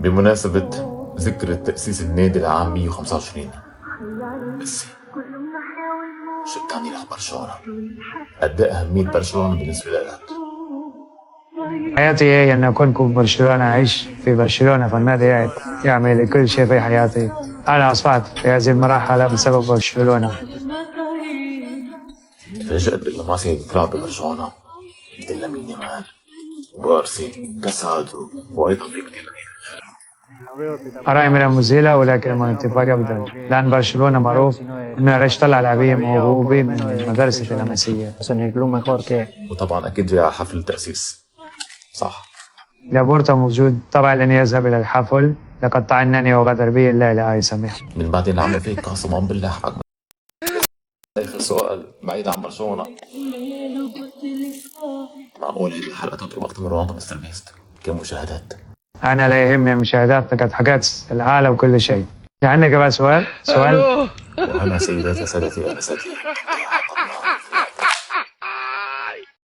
بمناسبة ذكرى تأسيس النادي العام 125، ميسي شو بتعني لك برشلونة؟ قد ايه أهمية برشلونة بالنسبة لك؟ حياتي هي أن أكون في برشلونة، أعيش في برشلونة، فالنادي يعمل كل شيء في حياتي. أنا أصبحت في هذه المرحلة بسبب برشلونة. تفاجأت باللماسيا اللي تلعب ببرشلونة مثل لامين يامال وبارسي كاسادو وأيضا في كثير غير. أرائي من المزيلة ولكن ما اتفاق أبدا، لأن برشلونة معروف إنه رش طلع لاعبين موهوبين من مدرسة اللمسية. وطبعا أكيد جاي على حفل التأسيس، صح؟ لابورتا موجود، طبعا لن يذهب إلى الحفل، لقد طعنني وغدر بي، الله لا يسامح. من بعد اللي عمل فيك قسما بالله حقك. آخر سؤال بعيد عن برشلونة، معقول هذه الحلقة تضرب أكثر من رونالدو مستر بيست؟ كم مشاهدات؟ أنا لا يهمني المشاهدات، لقد حكيت العالم كل شيء. عندك بقى سؤال؟ وأنا سيداتي سادتي أنساتي